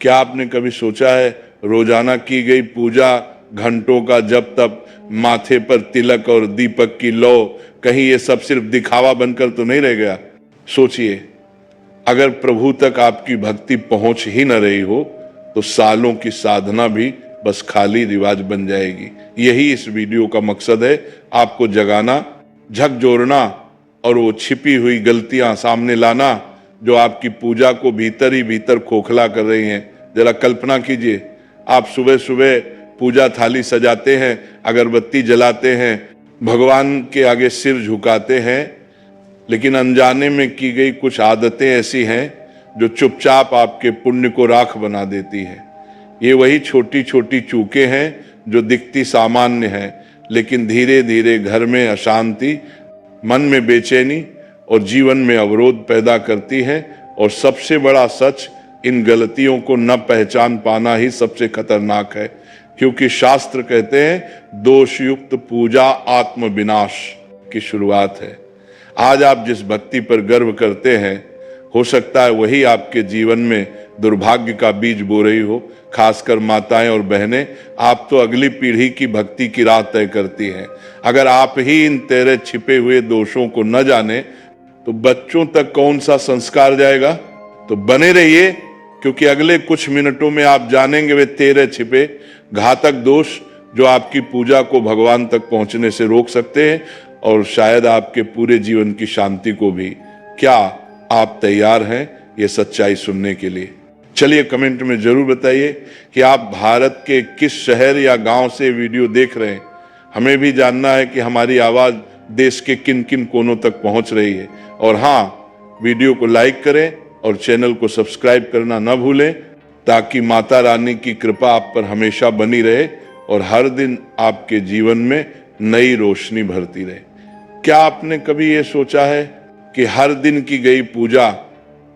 क्या आपने कभी सोचा है रोजाना की गई पूजा, घंटों का जप तप, माथे पर तिलक और दीपक की लौ, कहीं ये सब सिर्फ दिखावा बनकर तो नहीं रह गया? सोचिए, अगर प्रभु तक आपकी भक्ति पहुंच ही न रही हो तो सालों की साधना भी बस खाली रिवाज बन जाएगी। यही इस वीडियो का मकसद है, आपको जगाना, झकझोरना और वो छिपी हुई गलतियां सामने लाना जो आपकी पूजा को भीतर ही भीतर खोखला कर रही हैं। जरा कल्पना कीजिए, आप सुबह सुबह पूजा थाली सजाते हैं, अगरबत्ती जलाते हैं, भगवान के आगे सिर झुकाते हैं, लेकिन अनजाने में की गई कुछ आदतें ऐसी हैं जो चुपचाप आपके पुण्य को राख बना देती है। ये वही छोटी छोटी चूकें हैं जो दिखती सामान्य हैं, लेकिन धीरे धीरे घर में अशांति, मन में बेचैनी और जीवन में अवरोध पैदा करती है। और सबसे बड़ा सच, इन गलतियों को न पहचान पाना ही सबसे खतरनाक है, क्योंकि शास्त्र कहते हैं दोषयुक्त पूजा आत्म विनाश की शुरुआत है। आज आप जिस भक्ति पर गर्व करते हैं, हो सकता है वही आपके जीवन में दुर्भाग्य का बीज बो रही हो। खासकर माताएं और बहनें, आप तो अगली पीढ़ी की भक्ति की राह तय करती हैं। अगर आप ही इन तेरे छिपे हुए दोषों को न जाने तो बच्चों तक कौन सा संस्कार जाएगा? तो बने रहिए, क्योंकि अगले कुछ मिनटों में आप जानेंगे वे 13 छिपे घातक दोष जो आपकी पूजा को भगवान तक पहुंचने से रोक सकते हैं और शायद आपके पूरे जीवन की शांति को भी। क्या आप तैयार हैं ये सच्चाई सुनने के लिए? चलिए कमेंट में जरूर बताइए कि आप भारत के किस शहर या गांव से वीडियो देख रहे हैं। हमें भी जानना है कि हमारी आवाज देश के किन किन कोनों तक पहुंच रही है। और हाँ, वीडियो को लाइक करें और चैनल को सब्सक्राइब करना न भूलें, ताकि माता रानी की कृपा आप पर हमेशा बनी रहे और हर दिन आपके जीवन में नई रोशनी भरती रहे। क्या आपने कभी ये सोचा है कि हर दिन की गई पूजा,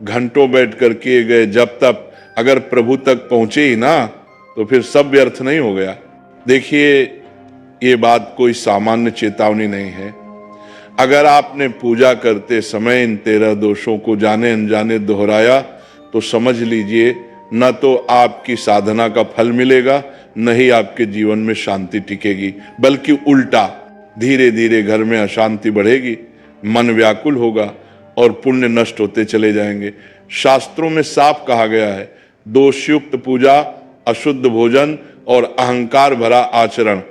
घंटों बैठकर किए गए जब तक अगर प्रभु तक पहुंचे ही ना तो फिर सब व्यर्थ नहीं हो गया? देखिए, ये बात कोई सामान्य चेतावनी नहीं है। अगर आपने पूजा करते समय इन 13 दोषों को जाने अनजाने दोहराया तो समझ लीजिए, न तो आपकी साधना का फल मिलेगा, न ही आपके जीवन में शांति टिकेगी, बल्कि उल्टा धीरे धीरे घर में अशांति बढ़ेगी, मन व्याकुल होगा और पुण्य नष्ट होते चले जाएंगे। शास्त्रों में साफ कहा गया है, दोषयुक्त पूजा, अशुद्ध भोजन और अहंकार भरा आचरण,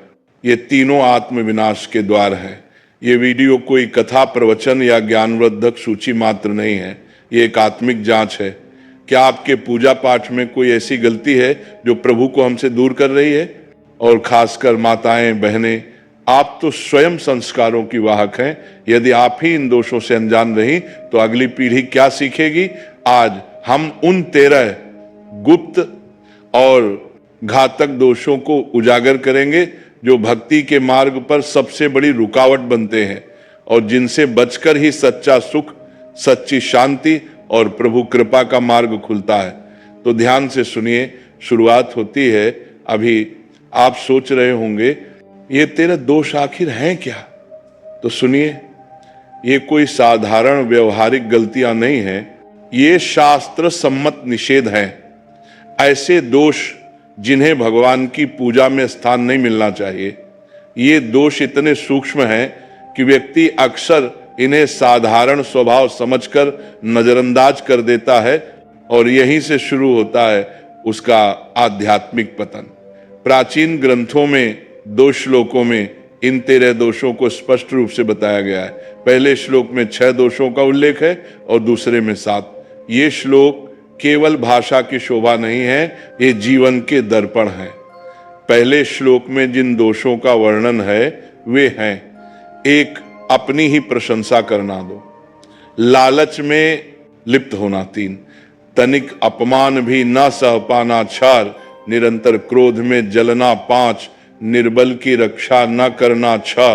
ये तीनों आत्म विनाश के द्वार हैं। ये वीडियो कोई कथा, प्रवचन या ज्ञानवर्धक सूची मात्र नहीं है, ये एक आत्मिक जांच है। क्या आपके पूजा पाठ में कोई ऐसी गलती है जो प्रभु को हमसे दूर कर रही है? और खासकर माताएं, बहनें, आप तो स्वयं संस्कारों की वाहक हैं। यदि आप ही इन दोषों से अनजान रही तो अगली पीढ़ी क्या सीखेगी? आज हम उन 13 गुप्त और घातक दोषों को उजागर करेंगे जो भक्ति के मार्ग पर सबसे बड़ी रुकावट बनते हैं और जिनसे बचकर ही सच्चा सुख, सच्ची शांति और प्रभु कृपा का मार्ग खुलता है। तो ध्यान से सुनिए, शुरुआत होती है अभी। आप सोच रहे होंगे ये 13 दोष आखिर हैं क्या? तो सुनिए, ये कोई साधारण व्यवहारिक गलतियां नहीं हैं, ये शास्त्र सम्मत निषेध हैं। ऐसे दोष जिन्हें भगवान की पूजा में स्थान नहीं मिलना चाहिए। ये दोष इतने सूक्ष्म हैं कि व्यक्ति अक्सर इन्हें साधारण स्वभाव समझकर नजरअंदाज कर देता है और यहीं से शुरू होता है उसका आध्यात्मिक पतन। प्राचीन ग्रंथों में 2 श्लोकों में इन 13 दोषों को स्पष्ट रूप से बताया गया है। पहले श्लोक में 6 दोषों का उल्लेख है और दूसरे में 7। ये श्लोक केवल भाषा की शोभा नहीं है, ये जीवन के दर्पण हैं। पहले श्लोक में जिन दोषों का वर्णन है वे हैं: 1, अपनी ही प्रशंसा करना। 2, लालच में लिप्त होना। 3, तनिक अपमान भी न सह पाना। 4, निरंतर क्रोध में जलना। 5, निर्बल की रक्षा न करना। 6,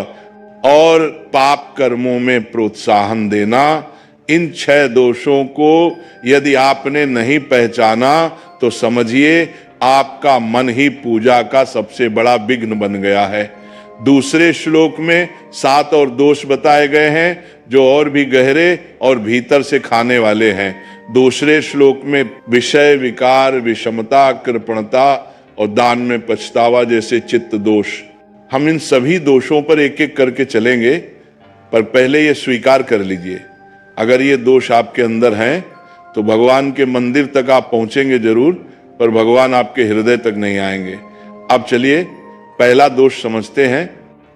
और पाप कर्मों में प्रोत्साहन देना। इन 6 दोषों को यदि आपने नहीं पहचाना तो समझिए आपका मन ही पूजा का सबसे बड़ा विघ्न बन गया है। दूसरे श्लोक में 7 और दोष बताए गए हैं जो और भी गहरे और भीतर से खाने वाले हैं। दूसरे श्लोक में विषय विकार, विषमता, कृपणता और दान में पछतावा जैसे चित्त दोष, हम इन सभी दोषों पर एक एक करके चलेंगे। पर पहले ये स्वीकार कर लीजिए, अगर ये दोष आपके अंदर हैं तो भगवान के मंदिर तक आप पहुंचेंगे जरूर, पर भगवान आपके हृदय तक नहीं आएंगे। अब चलिए पहला दोष समझते हैं।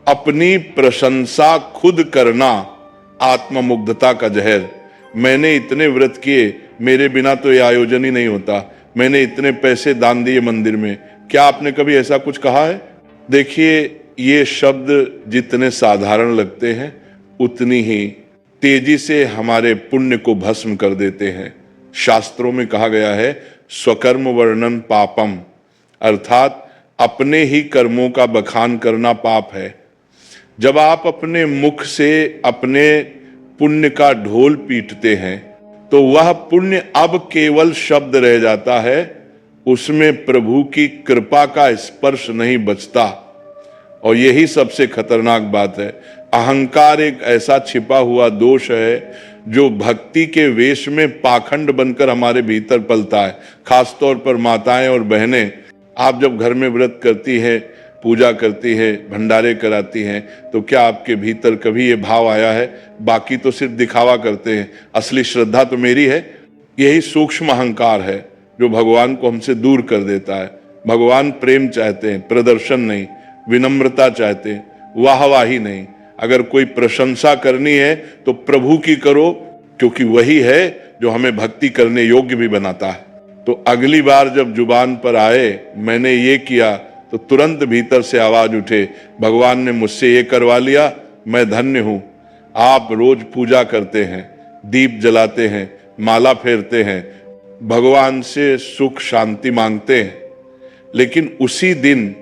अपनी प्रशंसा खुद करना आत्ममुग्धता का जहर। मैंने इतने व्रत किए, मेरे बिना तो ये आयोजन ही नहीं होता, मैंने इतने पैसे दान दिए मंदिर में, क्या आपने कभी ऐसा कुछ कहा है? देखिए, ये शब्द जितने साधारण लगते हैं उतनी ही तेजी से हमारे पुण्य को भस्म कर देते हैं। शास्त्रों में कहा गया है स्वकर्म वर्णन पापम, अर्थात अपने ही कर्मों का बखान करना पाप है। जब आप अपने मुख से अपने पुण्य का ढोल पीटते हैं तो वह पुण्य अब केवल शब्द रह जाता है, उसमें प्रभु की कृपा का स्पर्श नहीं बचता। और यही सबसे खतरनाक बात है। अहंकार एक ऐसा छिपा हुआ दोष है जो भक्ति के वेश में पाखंड बनकर हमारे भीतर पलता है। खासतौर पर माताएं और बहनें, आप जब घर में व्रत करती है, पूजा करती है, भंडारे कराती हैं, तो क्या आपके भीतर कभी ये भाव आया है बाकी तो सिर्फ दिखावा करते हैं, असली श्रद्धा तो मेरी है? यही सूक्ष्म अहंकार है जो भगवान को हमसे दूर कर देता है। भगवान प्रेम चाहते हैं, प्रदर्शन नहीं, विनम्रता चाहते हैं, वाहवाही नहीं। अगर कोई प्रशंसा करनी है तो प्रभु की करो, क्योंकि वही है जो हमें भक्ति करने योग्य भी बनाता है। तो अगली बार जब जुबान पर आए मैंने ये किया, तो तुरंत भीतर से आवाज उठे, भगवान ने मुझसे ये करवा लिया, मैं धन्य हूं। आप रोज पूजा करते हैं, दीप जलाते हैं, माला फेरते हैं, भगवान से सुख शांति मांगते हैं, लेकिन उसी दिन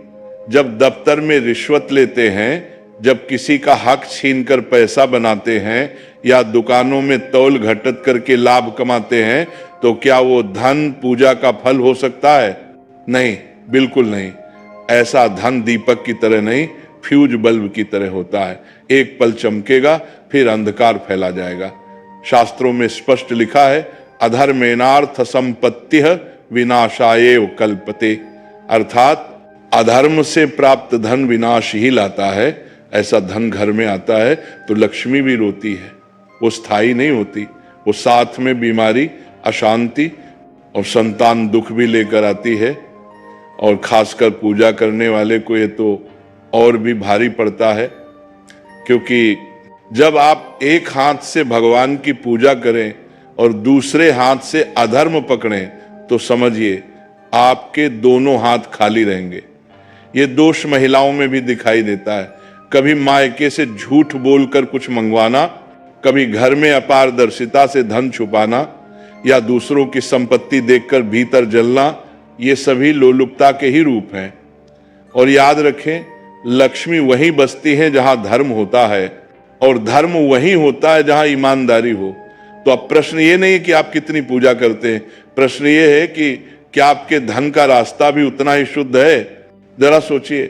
जब दफ्तर में रिश्वत लेते हैं, जब किसी का हक छीनकर पैसा बनाते हैं या दुकानों में तौल घटत करके लाभ कमाते हैं, तो क्या वो धन पूजा का फल हो सकता है? नहीं, बिल्कुल नहीं। ऐसा धन दीपक की तरह नहीं, फ्यूज बल्ब की तरह होता है। एक पल चमकेगा, फिर अंधकार फैला जाएगा। शास्त्रों में स्पष्ट लिखा है, अधर्मेनार्थ संपत्ति विनाशाय कल्पते, अर्थात अधर्म से प्राप्त धन विनाश ही लाता है। ऐसा धन घर में आता है तो लक्ष्मी भी रोती है, वो स्थायी नहीं होती, वो साथ में बीमारी, अशांति और संतान दुख भी लेकर आती है। और खासकर पूजा करने वाले को ये तो और भी भारी पड़ता है, क्योंकि जब आप एक हाथ से भगवान की पूजा करें और दूसरे हाथ से अधर्म पकड़ें तो समझिए आपके दोनों हाथ खाली रहेंगे। ये दोष महिलाओं में भी दिखाई देता है। कभी मायके से झूठ बोलकर कुछ मंगवाना, कभी घर में अपारदर्शिता से धन छुपाना या दूसरों की संपत्ति देखकर भीतर जलना, ये सभी लोलुपता के ही रूप हैं। और याद रखें, लक्ष्मी वहीं बसती है जहां धर्म होता है, और धर्म वहीं होता है जहां ईमानदारी हो। तो अब प्रश्न ये नहीं कि आप कितनी पूजा करते हैं, प्रश्न ये है कि क्या आपके धन का रास्ता भी उतना ही शुद्ध है? जरा सोचिए,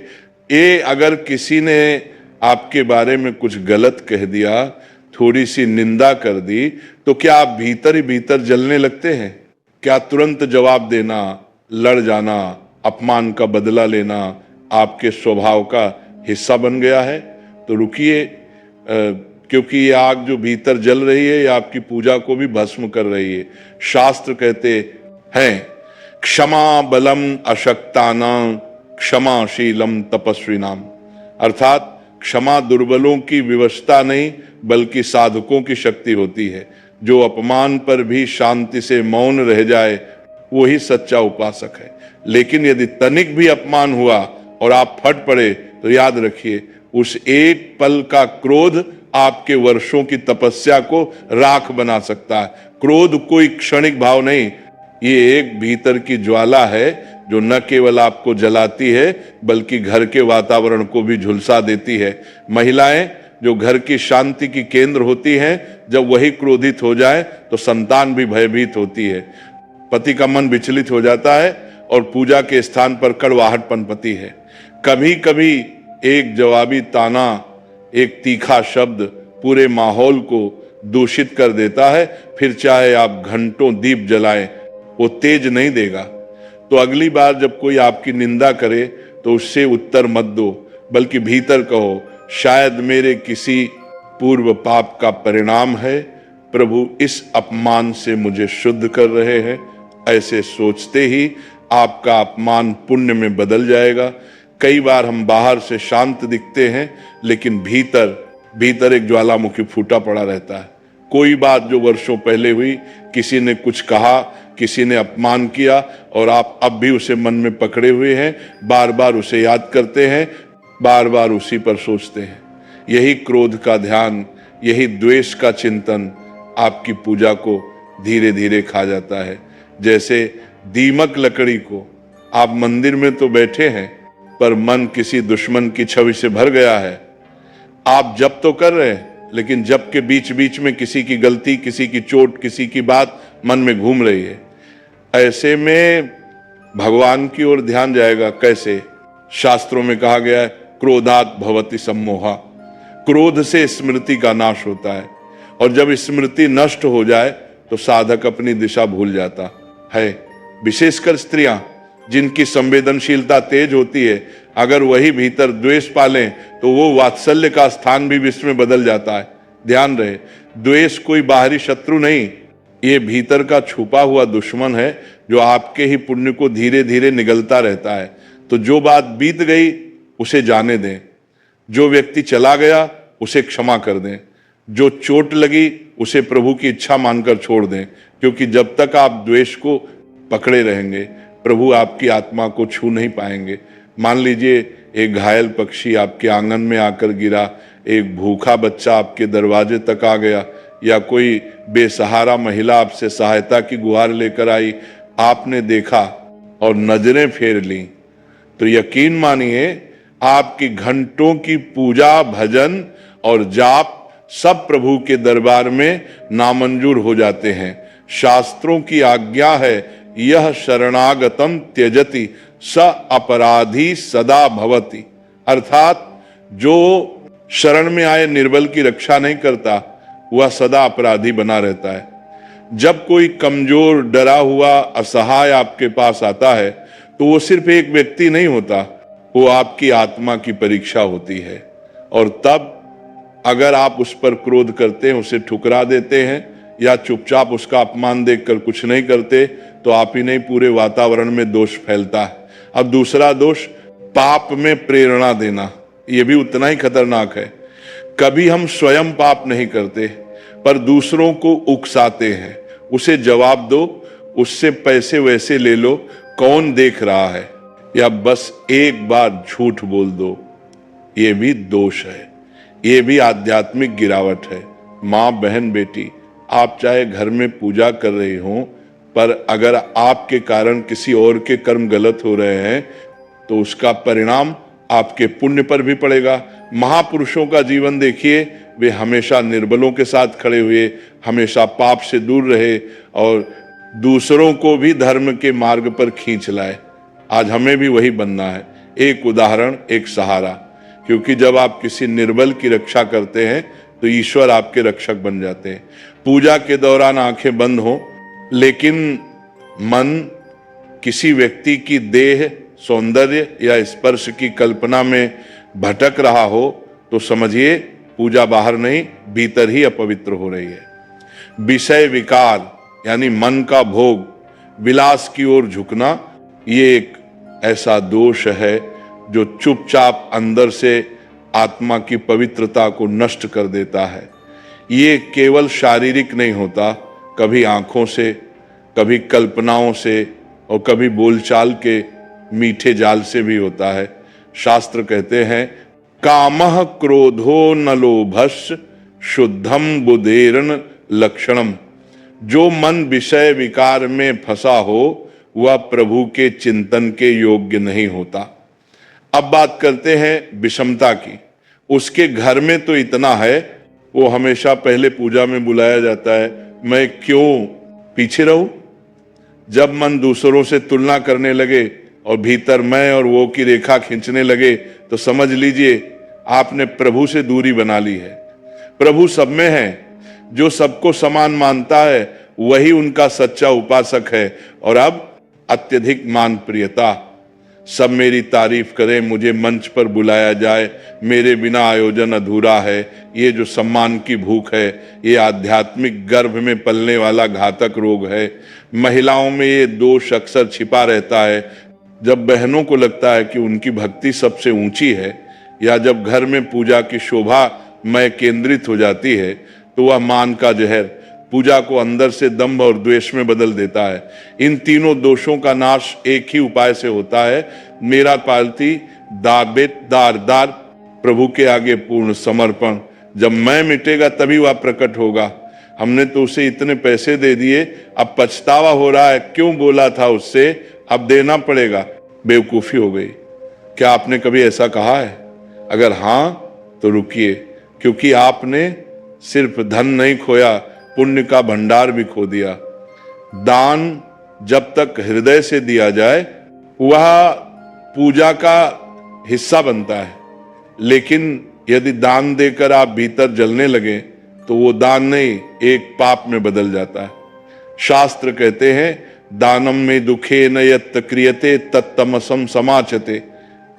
ये अगर किसी ने आपके बारे में कुछ गलत कह दिया, थोड़ी सी निंदा कर दी, तो क्या आप भीतर ही भीतर जलने लगते हैं? क्या तुरंत जवाब देना, लड़ जाना, अपमान का बदला लेना आपके स्वभाव का हिस्सा बन गया है? तो रुकिए, क्योंकि ये आग जो भीतर जल रही है ये आपकी पूजा को भी भस्म कर रही है। शास्त्र कहते हैं, क्षमा बलम अशक्तानां क्षमाशीलम तपस्विनाम, अर्थात क्षमा दुर्बलों की विवशता नहीं बल्कि साधकों की शक्ति होती है। जो अपमान पर भी शांति से मौन रह जाए वही सच्चा उपासक है। लेकिन यदि तनिक भी अपमान हुआ और आप फट पड़े तो याद रखिए, उस एक पल का क्रोध आपके वर्षों की तपस्या को राख बना सकता है। क्रोध कोई क्षणिक भाव नहीं, ये एक भीतर की ज्वाला है जो न केवल आपको जलाती है बल्कि घर के वातावरण को भी झुलसा देती है। महिलाएं जो घर की शांति की केंद्र होती हैं, जब वही क्रोधित हो जाए तो संतान भी भयभीत होती है, पति का मन विचलित हो जाता है और पूजा के स्थान पर कड़वाहट पनपती है। कभी कभी एक जवाबी ताना, एक तीखा शब्द पूरे माहौल को दूषित कर देता है। फिर चाहे आप घंटों दीप जलाएं, वो तेज नहीं देगा। तो अगली बार जब कोई आपकी निंदा करे तो उससे उत्तर मत दो, बल्कि भीतर कहो, शायद मेरे किसी पूर्व पाप का परिणाम है, प्रभु इस अपमान से मुझे शुद्ध कर रहे हैं। ऐसे सोचते ही आपका अपमान पुण्य में बदल जाएगा। कई बार हम बाहर से शांत दिखते हैं, लेकिन भीतर एक ज्वालामुखी फूटा पड़ा रहता है। कोई बात जो वर्षों पहले हुई, किसी ने कुछ कहा, किसी ने अपमान किया, और आप अब भी उसे मन में पकड़े हुए हैं, बार बार उसे याद करते हैं, बार बार उसी पर सोचते हैं। यही क्रोध का ध्यान, यही द्वेष का चिंतन आपकी पूजा को धीरे धीरे खा जाता है। जैसे दीमक लकड़ी को, आप मंदिर में तो बैठे हैं, पर मन किसी दुश्मन की छवि से भर गया है। आप जप तो कर रहे हैं, लेकिन जप के बीच बीच में किसी की गलती, किसी की चोट, किसी की बात मन में घूम रही है। ऐसे में भगवान की ओर ध्यान जाएगा कैसे? शास्त्रों में कहा गया है, क्रोधात भवति सम्मोहा। क्रोध से स्मृति का नाश होता है, और जब स्मृति नष्ट हो जाए तो साधक अपनी दिशा भूल जाता है। विशेषकर स्त्रियां, जिनकी संवेदनशीलता तेज होती है, अगर वही भीतर द्वेष पालें तो वो वात्सल्य का स्थान भी विश्व में बदल जाता है। ध्यान रहे, द्वेष कोई बाहरी शत्रु नहीं, ये भीतर का छुपा हुआ दुश्मन है, जो आपके ही पुण्य को धीरे धीरे निगलता रहता है। तो जो बात बीत गई उसे जाने दें, जो व्यक्ति चला गया उसे क्षमा कर दें, जो चोट लगी उसे प्रभु की इच्छा मानकर छोड़ दें। क्योंकि जब तक आप द्वेष को पकड़े रहेंगे, प्रभु आपकी आत्मा को छू नहीं पाएंगे। मान लीजिए एक घायल पक्षी आपके आंगन में आकर गिरा, एक भूखा बच्चा आपके दरवाजे तक आ गया, या कोई बेसहारा महिला आपसे सहायता की गुहार लेकर आई, आपने देखा और नजरें फेर ली, तो यकीन मानिए आपकी घंटों की पूजा, भजन और जाप सब प्रभु के दरबार में नामंजूर हो जाते हैं। शास्त्रों की आज्ञा है, यह शरणागतम त्यजति स अपराधी सदा भवति। अर्थात जो शरण में आए निर्बल की रक्षा नहीं करता, वह सदा अपराधी बना रहता है। जब कोई कमजोर, डरा हुआ, असहाय आपके पास आता है, तो वो सिर्फ एक व्यक्ति नहीं होता, वो आपकी आत्मा की परीक्षा होती है। और तब अगर आप उस पर क्रोध करते हैं, उसे ठुकरा देते हैं, या चुपचाप उसका अपमान देखकर कुछ नहीं करते, तो आप ही नहीं पूरे वातावरण में दोष फैलता है। अब दूसरा दोष, पाप में प्रेरणा देना, यह भी उतना ही खतरनाक है। कभी हम स्वयं पाप नहीं करते, पर दूसरों को उकसाते हैं। उसे जवाब दो, उससे पैसे वैसे ले लो, कौन देख रहा है, या बस एक बार झूठ बोल दो, ये भी दोष है, ये भी आध्यात्मिक गिरावट है। माँ, बहन, बेटी, आप चाहे घर में पूजा कर रही हो, पर अगर आपके कारण किसी और के कर्म गलत हो रहे हैं, तो उसका परिणाम आपके पुण्य पर भी पड़ेगा। महापुरुषों का जीवन देखिए, वे हमेशा निर्बलों के साथ खड़े हुए, हमेशा पाप से दूर रहे और दूसरों को भी धर्म के मार्ग पर खींच लाए। आज हमें भी वही बनना है, एक उदाहरण, एक सहारा। क्योंकि जब आप किसी निर्बल की रक्षा करते हैं, तो ईश्वर आपके रक्षक बन जाते हैं। पूजा के दौरान आंखें बंद हो, लेकिन मन किसी व्यक्ति की देह, सौंदर्य या स्पर्श की कल्पना में भटक रहा हो, तो समझिए पूजा बाहर नहीं, भीतर ही अपवित्र हो रही है। विषय विकार यानी मन का भोग, विलास की ओर झुकना, ये एक ऐसा दोष है जो चुपचाप अंदर से आत्मा की पवित्रता को नष्ट कर देता है। ये केवल शारीरिक नहीं होता, कभी आंखों से, कभी कल्पनाओं से, और कभी बोलचाल के मीठे जाल से भी होता है। शास्त्र कहते हैं, कामः क्रोधो न लोभस् शुद्धम बुधेरन लक्षणम। जो मन विषय विकार में फंसा हो, वह प्रभु के चिंतन के योग्य नहीं होता। अब बात करते हैं विषमता की। उसके घर में तो इतना है, वो हमेशा पहले पूजा में बुलाया जाता है, मैं क्यों पीछे रहूं? जब मन दूसरों से तुलना करने लगे और भीतर मैं और वो की रेखा खींचने लगे, तो समझ लीजिए आपने प्रभु से दूरी बना ली है। प्रभु सब में है, जो सबको समान मानता है वही उनका सच्चा उपासक है। और अब अत्यधिक मान प्रियता, सब मेरी तारीफ करें, मुझे मंच पर बुलाया जाए, मेरे बिना आयोजन अधूरा है। ये जो सम्मान की भूख है, ये आध्यात्मिक गर्भ में पलने वाला घातक रोग है। महिलाओं में ये दोष अक्सर छिपा रहता है। जब बहनों को लगता है कि उनकी भक्ति सबसे ऊंची है, या जब घर में पूजा की शोभा में केंद्रित हो जाती है, तो वह मान का जहर पूजा को अंदर से दंभ और द्वेष में बदल देता है। इन तीनों दोषों का नाश एक ही उपाय से होता है, मेरा पालती दार प्रभु के आगे पूर्ण समर्पण। जब मैं मिटेगा तभी वह प्रकट होगा। हमने तो उसे इतने पैसे दे दिए, अब पछतावा हो रहा है, क्यों बोला था उससे, अब देना पड़ेगा। बेवकूफी हो गई। क्या आपने कभी ऐसा कहा है? अगर हां तो रुकिए, क्योंकि आपने सिर्फ धन नहीं खोया, पुण्य का भंडार भी खो दिया। दान जब तक हृदय से दिया जाए वह पूजा का हिस्सा बनता है, लेकिन यदि दान देकर आप भीतर जलने लगे तो वो दान नहीं, एक पाप में बदल जाता है। शास्त्र कहते हैं, दानम में दुखे न यत् क्रियते तत्तमसम समाचते,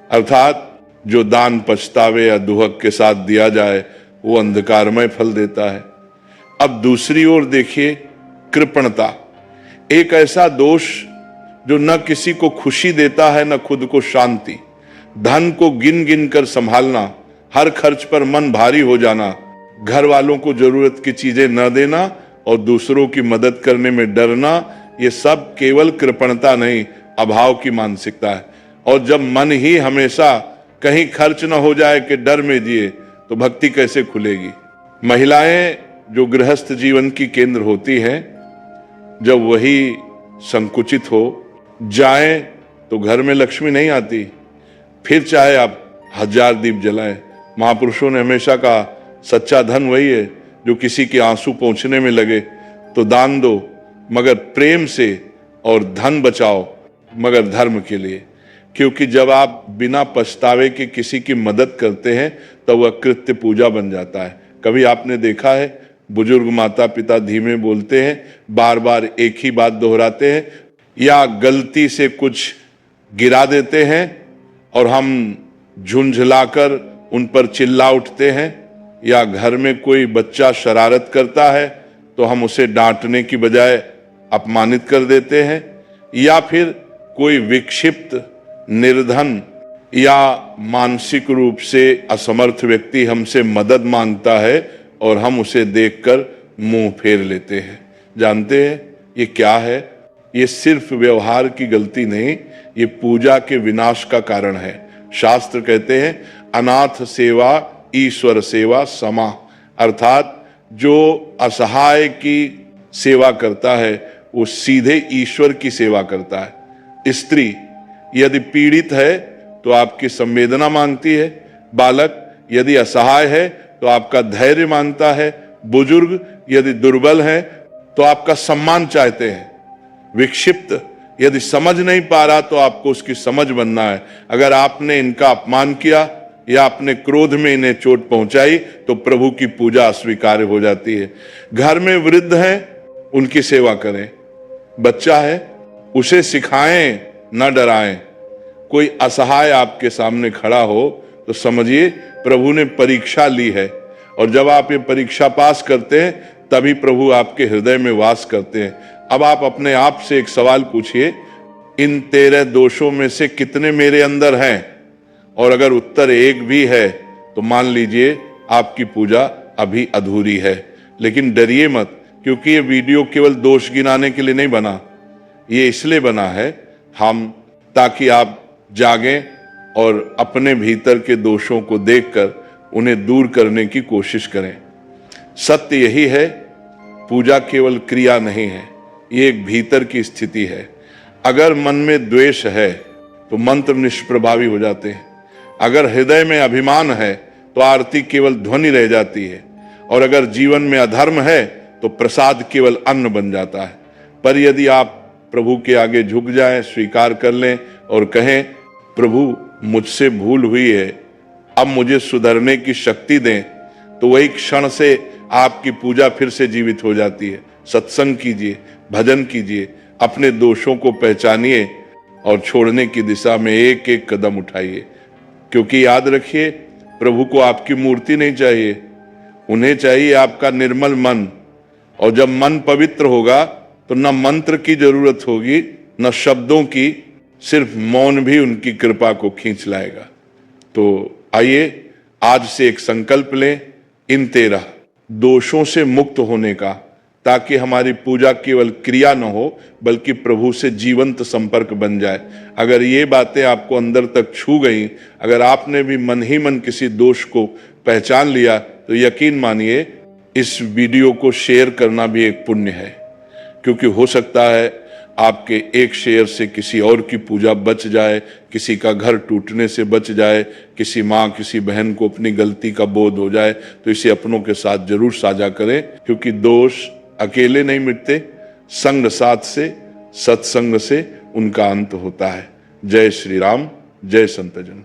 अर्थात जो दान पछतावे या दुहक के साथ दिया जाए वो अंधकारमय फल देता है। अब दूसरी ओर देखिए, कृपणता, एक ऐसा दोष जो न किसी को खुशी देता है न खुद को शांति। धन को गिन गिन कर संभालना, हर खर्च पर मन भारी हो जाना, घर वालों को जरूरत की चीजें न देना और दूसरों की मदद करने में डरना, ये सब केवल कृपणता नहीं, अभाव की मानसिकता है। और जब मन ही हमेशा कहीं खर्च न हो जाए कि डर में जिए, तो भक्ति कैसे खुलेगी। महिलाएं जो गृहस्थ जीवन की केंद्र होती हैं, जब वही संकुचित हो जाए तो घर में लक्ष्मी नहीं आती। फिर चाहे आप 1000 दीप जलाएं, महापुरुषों ने हमेशा कहा सच्चा धन वही है जो किसी के आंसू पोंछने में लगे। तो दान दो मगर प्रेम से, और धन बचाओ मगर धर्म के लिए। क्योंकि जब आप बिना पछतावे के किसी की मदद करते हैं तो वह कृत्य पूजा बन जाता है। कभी आपने देखा है, बुजुर्ग माता पिता धीमे बोलते हैं, बार बार एक ही बात दोहराते हैं, या गलती से कुछ गिरा देते हैं और हम झुंझलाकर उन पर चिल्ला उठते हैं, या घर में कोई बच्चा शरारत करता है तो हम उसे डांटने की बजाय अपमानित कर देते हैं, या फिर कोई विक्षिप्त, निर्धन या मानसिक रूप से असमर्थ व्यक्ति हमसे मदद मांगता है और हम उसे देखकर मुंह फेर लेते हैं। जानते हैं ये क्या है? ये सिर्फ व्यवहार की गलती नहीं, ये पूजा के विनाश का कारण है। शास्त्र कहते हैं, अनाथ सेवा ईश्वर सेवा समा, अर्थात जो असहाय की सेवा करता है वो सीधे ईश्वर की सेवा करता है। स्त्री यदि पीड़ित है तो आपकी संवेदना मांगती है, बालक यदि असहाय है तो आपका धैर्य मांगता है, बुजुर्ग यदि दुर्बल है तो आपका सम्मान चाहते हैं, विक्षिप्त यदि समझ नहीं पा रहा तो आपको उसकी समझ बनना है। अगर आपने इनका अपमान किया या अपने क्रोध में इन्हें चोट पहुंचाई तो प्रभु की पूजा अस्वीकार्य हो जाती है। घर में वृद्ध हैं, उनकी सेवा करें, बच्चा है उसे सिखाएं, न डराएं। कोई असहाय आपके सामने खड़ा हो तो समझिए प्रभु ने परीक्षा ली है, और जब आप ये परीक्षा पास करते हैं तभी प्रभु आपके हृदय में वास करते हैं। अब आप अपने आप से एक सवाल पूछिए, इन 13 दोषों में से कितने मेरे अंदर हैं? और अगर उत्तर एक भी है तो मान लीजिए आपकी पूजा अभी अधूरी है। लेकिन डरिए मत, क्योंकि ये वीडियो केवल दोष गिनाने के लिए नहीं बना, ये इसलिए बना है ताकि आप जागें और अपने भीतर के दोषों को देखकर उन्हें दूर करने की कोशिश करें। सत्य यही है, पूजा केवल क्रिया नहीं है, ये एक भीतर की स्थिति है। अगर मन में द्वेष है तो मंत्र निष्प्रभावी हो जाते हैं। अगर हृदय में अभिमान है तो आरती केवल ध्वनि रह जाती है, और अगर जीवन में अधर्म है तो प्रसाद केवल अन्न बन जाता है। पर यदि आप प्रभु के आगे झुक जाएं, स्वीकार कर लें और कहें, प्रभु मुझसे भूल हुई है, अब मुझे सुधरने की शक्ति दें, तो वही क्षण से आपकी पूजा फिर से जीवित हो जाती है। सत्संग कीजिए, भजन कीजिए, अपने दोषों को पहचानिए और छोड़ने की दिशा में एक एक कदम उठाइए। क्योंकि याद रखिए, प्रभु को आपकी मूर्ति नहीं चाहिए, उन्हें चाहिए आपका निर्मल मन। और जब मन पवित्र होगा तो न मंत्र की जरूरत होगी, न शब्दों की, सिर्फ मौन भी उनकी कृपा को खींच लाएगा। तो आइए आज से एक संकल्प लें इन 13 दोषों से मुक्त होने का, ताकि हमारी पूजा केवल क्रिया न हो बल्कि प्रभु से जीवंत संपर्क बन जाए। अगर ये बातें आपको अंदर तक छू गई, अगर आपने भी मन ही मन किसी दोष को पहचान लिया, तो यकीन मानिए इस वीडियो को शेयर करना भी एक पुण्य है। क्योंकि हो सकता है आपके एक शेयर से किसी और की पूजा बच जाए, किसी का घर टूटने से बच जाए, किसी माँ किसी बहन को अपनी गलती का बोध हो जाए। तो इसे अपनों के साथ जरूर साझा करें, क्योंकि दोष अकेले नहीं मिटते, संग साथ से, सत्संग से उनका अंत होता है। जय श्री राम, जय संतजन।